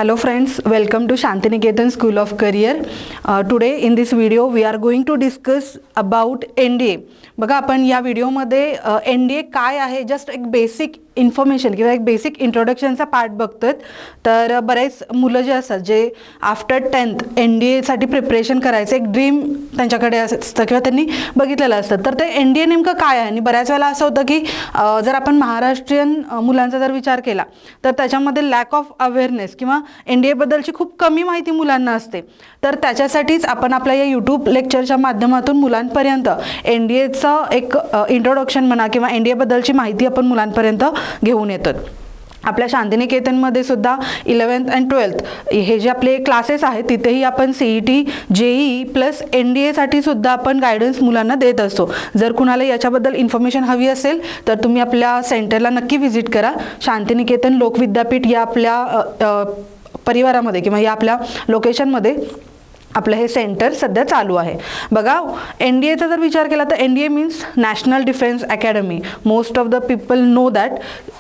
Hello friends, welcome to Shantiniketan School of Career. Today in this video we are going to discuss about NDA. बघा आपण या व्हिडिओमध्ये NDA काय आहे just एक बेसिक इन्फॉर्मेशन किंवा एक बेसिक इंट्रोडक्शनचा पार्ट बघतोय. तर बरेच मुलं जे असतात जे आफ्टर 10th NDA साठी प्रिपरेशन करायचं एक ड्रीम त्यांच्याकडे असतं किंवा त्यांनी बघितलेलं असतं. तर ते NDA नेमकं काय आहे आणि बऱ्याच वेळेला असं होतं की जर आपण महाराष्ट्रीयन मुलांचा जर विचार केला तर त्याच्यामध्ये लॅक ऑफ अवेअरनेस किंवा NDA बद्दलची खूप कमी माहिती मुलांना असते. तर त्याच्यासाठीच आपण आपल्या या यूट्यूब लेक्चरच्या माध्यमातून मुलांपर्यंत NDAचं एक इंट्रोडक्शन म्हणा किंवा NDA बद्दलची माहिती आपण मुलांपर्यंत घेऊन येतो. आपल्या शांतिनिकेतनमध्ये सुद्धा 11th and 12th हे जे आपले क्लासेस आहेत तिथेही आपण CET JEE प्लस NDA साठी सुद्धा आपण गायडन्स मुलांना देत असतो. जर कुणाला याच्याबद्दल इन्फॉर्मेशन हवी असेल तर तुम्ही आपल्या सेंटरला नक्की व्हिजिट करा. शांतिनिकेतन लोकविद्यापीठ या आपल्या परिवारामध्ये किंवा या आपल्या लोकेशनमध्ये आपलं हे सेंटर सध्या चालू आहे. बघा NDAचा जर विचार केला तर NDA means national defence academy. Most of the people know that.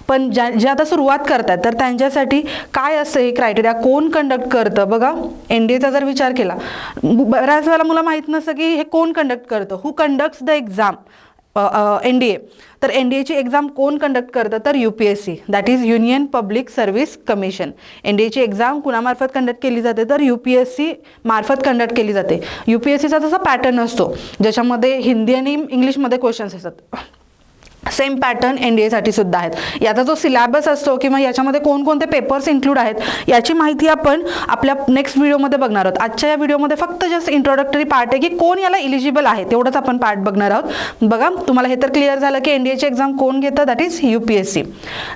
पण जे आता सुरुवात करतात तर त्यांच्यासाठी काय असतं हे क्रायटेरिया, कोण कंडक्ट करतं. बघा NDAचा जर विचार केला बऱ्याच वेळेला मुलं माहीत नसतं की हे कोण कंडक्ट करतं. Who conducts the exam NDA. तर NDAची एक्झाम कोण कंडक्ट करतं तर UPSC, that is Union Public Service Commission. NDAची एक्झाम कुणामार्फत कंडक्ट केली जाते तर UPSC मार्फत कंडक्ट केली जाते. UPSCचा जसा पॅटर्न असतो ज्याच्यामध्ये हिंदी आणि इंग्लिशमध्ये क्वेश्चन्स असतात, सेम पॅटर्न NDA साठी सुद्धा आहेत. याचा जो सिलेबस असतो किंवा याच्यामध्ये कोणकोणते पेपर्स इन्क्लूड आहेत याची माहिती आपण आपल्या नेक्स्ट व्हिडिओमध्ये बघणार आहोत. आजच्या या व्हिडिओमध्ये फक्त जस्ट इंट्रोडक्टरी पार्ट आहे की कोण याला इलिजिबल आहे तेवढंच आपण पार्ट बघणार आहोत. बघा तुम्हाला हे तर क्लिअर झालं की NDAची एक्झाम कोण घेतं, दॅट इज UPSC.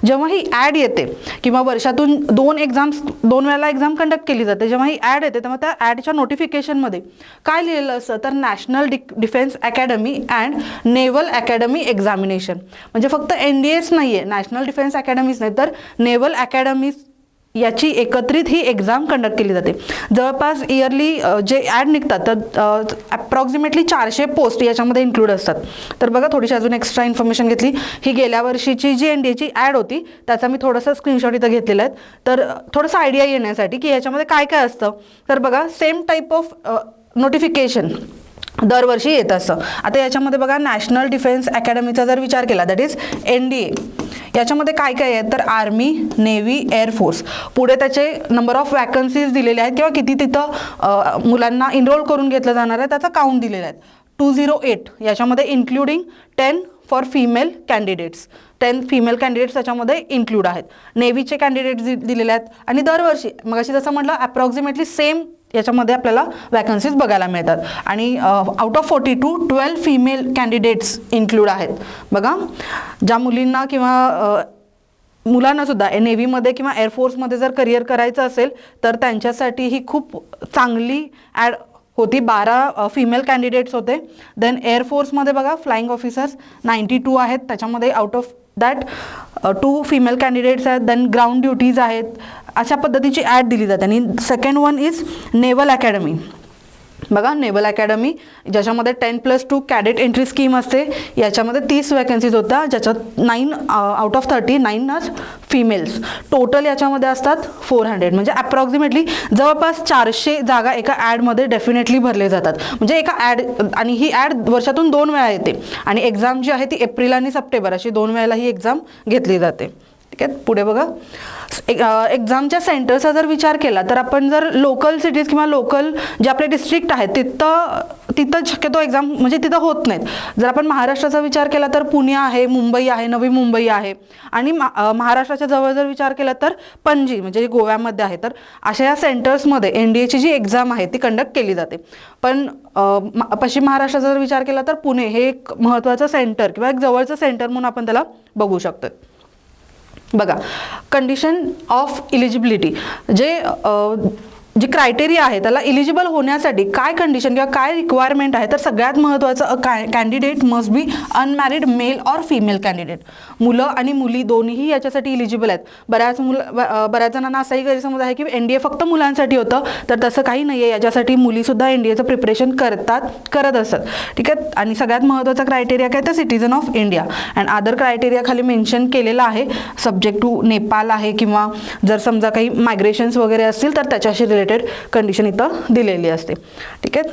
जेव्हा ही ॲड येते किंवा वर्षातून 2 एक्झाम्स 2 वेळेला एक्झाम कंडक्ट केली जाते, जेव्हा ही ॲड येते तेव्हा त्या ॲडच्या नोटिफिकेशनमध्ये काय लिहिलेलं असतं तर national defence academy and naval academy examination. म्हणजे फक्त NDAच नाहीये, नॅशनल डिफेन्स अकॅडमीज नाही तर नेव्हल अकॅडमीज याची एकत्रित ही एक्झाम कंडक्ट केली जाते. जवळपास इयरली जे ॲड निघतात तर अप्रॉक्सिमेटली 400 पोस्ट याच्यामध्ये इन्क्लूड असतात. तर बघा थोडीशी अजून एक्स्ट्रा इन्फॉर्मेशन घेतली. ही गेल्या वर्षीची जी NDAची ॲड होती त्याचा मी थोडंसं स्क्रीनशॉट इथं घेतलेला आहे. तर थोडंसं आयडिया येण्यासाठी की याच्यामध्ये काय काय असतं तर बघा सेम टाईप ऑफ नोटिफिकेशन दरवर्षी येत असतं. आता याच्यामध्ये बघा नॅशनल डिफेन्स अकॅडमीचा जर विचार केला दॅट इज NDA, याच्यामध्ये काय काय आहे तर आर्मी, नेव्ही, एअरफोर्स. पुढे त्याचे नंबर ऑफ वॅकन्सीज दिलेले आहेत किंवा किती तिथं मुलांना इनरोल करून घेतलं जाणार आहे त्याचा काउंट दिलेला आहे 208. याच्यामध्ये including 10 for female candidates. 10 female candidates त्याच्यामध्ये इन्क्लूड आहेत. नेव्हीचे कॅन्डिडेट्स दिलेले आहेत आणि दरवर्षी मग अशी जसं म्हटलं अप्रॉक्सिमेटली सेम याच्यामध्ये आपल्याला वॅकन्सीज बघायला मिळतात. आणि out of 42 12 female candidates include आहेत. बघा ज्या मुलींना किंवा मुलांना सुद्धा नेव्हीमध्ये किंवा एअरफोर्समध्ये जर करिअर करायचं असेल तर त्यांच्यासाठी ही खूप चांगली ॲड होती. 12 फिमेल कॅन्डिडेट्स होते. देन एअरफोर्समध्ये बघा फ्लाइंग ऑफिसर्स 92 आहेत, त्याच्यामध्ये out of that 2 female candidates आहेत. देन ग्राउंड ड्युटीज आहेत. अशा पद्धतीची ॲड दिली जाते. आणि second one is naval academy. बघा नेव्हल अकॅडमी ज्याच्यामध्ये 10+2 कॅडेट एंट्री स्कीम असते. याच्यामध्ये 30 वॅकन्सीज होत्या ज्याच्यात 9 आउट ऑफ 39 फिमेल्स. टोटल याच्यामध्ये असतात 400. म्हणजे अप्रॉक्सिमेटली जवळपास 400 जागा एका ॲडमध्ये डेफिनेटली भरले जातात. म्हणजे एका ॲड, आणि ही ॲड वर्षातून 2 वेळा येते आणि एक्झाम जी आहे ती एप्रिल आणि सप्टेंबर अशी 2 वेळेला ही एक्झाम घेतली जाते. ठीक आहे. पुढे बघा एक्झामच्या सेंटरचा जर विचार केला तर आपण जर लोकल सिटीज किंवा लोकल जे आपले डिस्ट्रिक्ट आहेत तिथं शक्यतो एक्झाम म्हणजे तिथं होत नाहीत. जर आपण महाराष्ट्राचा विचार केला तर पुणे आहे, मुंबई आहे, नवी मुंबई आहे. आणि महाराष्ट्राच्या जवळ जर विचार केला तर पणजी म्हणजे गोव्यामध्ये आहे. तर अशा या सेंटर्समध्ये NDAची जी एक्झाम आहे ती कंडक्ट केली जाते. पण पश्चिम महाराष्ट्राचा जर विचार केला तर पुणे हे एक महत्त्वाचं सेंटर किंवा एक जवळचं सेंटर म्हणून आपण त्याला बघू शकतो. बघा कंडिशन ऑफ इलिजिबिलिटी जे जी क्रायटेरिया आहे त्याला इलिजिबल होण्यासाठी काय कंडिशन किंवा काय रिक्वायरमेंट आहे, तर सगळ्यात महत्त्वाचं candidate must be unmarried male or female candidate. मुलं आणि मुली दोन्हीही याच्यासाठी इलिजिबल आहेत. बऱ्याच जणांना असाही गैरसमज आहे की NDA फक्त मुलांसाठी होतं, तर तसं काही नाही आहे. याच्यासाठी मुलीसुद्धा NDAचं प्रिपरेशन करत असतात. ठीक आहे. आणि सगळ्यात महत्त्वाचा क्रायटेरिया काय, तर citizen of India. And other criteria खाली मेन्शन केलेला आहे, सब्जेक्ट टू नेपाल आहे, किंवा जर समजा काही मायग्रेशन्स वगैरे असतील तर त्याच्याशी रिलेटेड कंडिशन इथं दिलेली असते. ठीक आहे.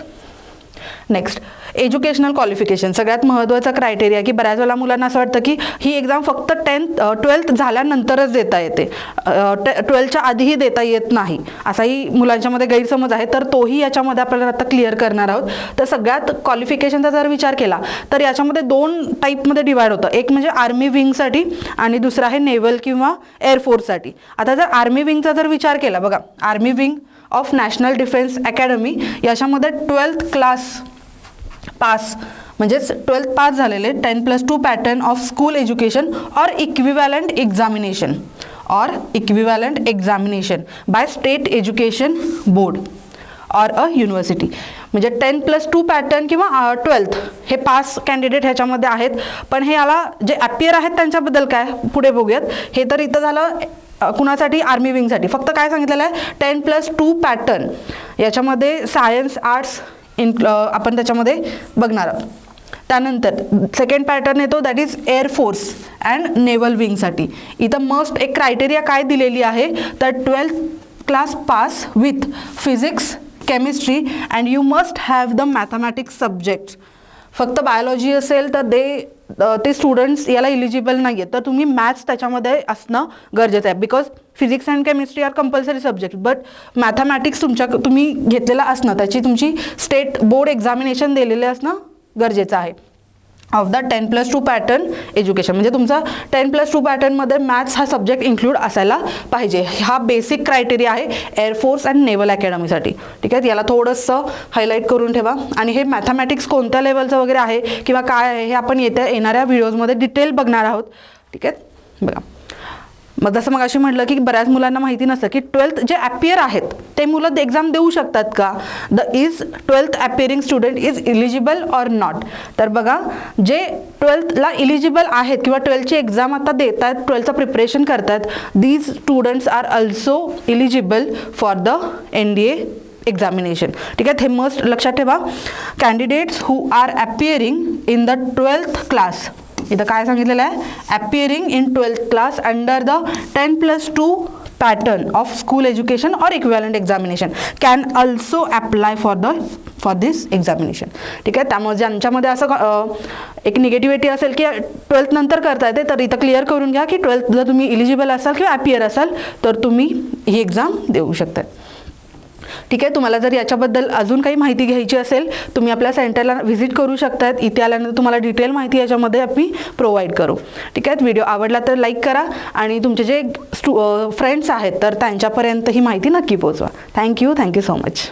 Next, educational qualification. सगळ्यात महत्त्वाचा क्रायटेरिया की बऱ्याच वेळा मुलांना असं वाटतं की ही एक्झाम फक्त 12th झाल्यानंतरच देता येते, 12th आधीही देता येत नाही, असाही मुलांच्यामध्ये गैरसमज आहे. तर तोही याच्यामध्ये आपल्याला आता क्लिअर करणार आहोत. तर सगळ्यात क्वालिफिकेशनचा जर विचार केला तर याच्यामध्ये 2 टाईपमध्ये डिवाइड होतं. एक म्हणजे आर्मी विंगसाठी आणि दुसरं आहे नेव्हल किंवा एअरफोर्ससाठी. आता जर आर्मी विंगचा जर विचार केला, बघा army wing of national defence academy, याच्यामध्ये 12th क्लास पास म्हणजेच 12th पास झालेले 10+2 pattern of school education or equivalent examination by state education board और अ युनिव्हर्सिटी. म्हणजे 10+2 पॅटर्न किंवा 12th हे पास कॅन्डिडेट ह्याच्यामध्ये आहेत. पण हे याला जे ॲपियर आहेत त्यांच्याबद्दल काय पुढे बघूयात. हे तर इथं झालं कुणासाठी, आर्मी विंगसाठी. फक्त काय सांगितलेलं आहे, 10+2 पॅटर्न याच्यामध्ये सायन्स आर्ट्स आपण त्याच्यामध्ये बघणार आहोत. त्यानंतर सेकंड पॅटर्न येतो, that is air force and naval विंगसाठी. इथं मस्ट एक क्रायटेरिया काय दिलेली आहे, तर 12th class pass with physics chemistry and you must have the mathematics subjects. फक्त बायोलॉजी असेल तर ते स्टुडंट्स याला इलिजिबल नाही आहेत. तर तुम्ही मॅथ्स त्याच्यामध्ये असणं गरजेचं आहे, because physics and chemistry are compulsory subject, but mathematics तुम्ही घेतलेलं असणं, त्याची तुमची स्टेट बोर्ड एक्झामिनेशन दिलेले असणं गरजेचं आहे. ऑफ द 10+2 पॅटर्न एज्युकेशन म्हणजे तुमचा 10+2 पॅटर्नमध्ये मॅथ्स हा सब्जेक्ट इन्क्लूड असायला पाहिजे. हा बेसिक क्रायटेरिया आहे एअरफोर्स अँड नेव्हल अकॅडमीसाठी. ठीक आहे. याला थोडंसं हायलाईट करून ठेवा. आणि हे मॅथमॅटिक्स कोणत्या लेवलचं वगैरे आहे किंवा काय आहे हे आपण येणाऱ्या व्हिडिओजमध्ये डिटेल बघणार आहोत. ठीक आहे. बघा, मग जसं मग अशी म्हटलं की बऱ्याच मुलांना माहिती नसतं की 12th जे ॲपियर आहेत ते मुलं एक्झाम देऊ शकतात का. The 12th appearing student is eligible or not. तर बघा, जे 12thला इलिजिबल आहेत किंवा 12thची एक्झाम आता देत आहेत, 12thचं प्रिपरेशन करतात, these students are also eligible for the NDA examination. ठीक आहे. हे मस्ट लक्षात ठेवा. Candidates who are appearing in the 12th class, इथं काय सांगितलेलं आहे, appearing in 12th class under the 10+2 pattern of school education or equivalent examination can also apply for this examination. ठीक आहे. त्यामुळे ज्यांच्यामध्ये असं एक निगेटिव्हिटी असेल की 12th नंतर करता येते, तर इथं क्लिअर करून घ्या की 12th जर तुम्ही इलिजिबल असाल किंवा ॲपियर असाल तर तुम्ही ही एक्झाम देऊ शकता. ठीक आहे. तुम्हाला जर याच्याबद्दल अजून काही माहिती घ्यायची असेल तुम्ही आपल्या सेंटरला व्हिजिट करू शकतात. इथे आल्यानंतर तुम्हाला डिटेल माहिती याच्यामध्ये आम्ही प्रोव्हाइड करू. ठीक आहे. व्हिडिओ आवडला तर लाईक करा आणि तुमचे जे फ्रेंड्स आहेत तर त्यांच्यापर्यंत ही माहिती नक्की पोहोचवा. Thank you so much.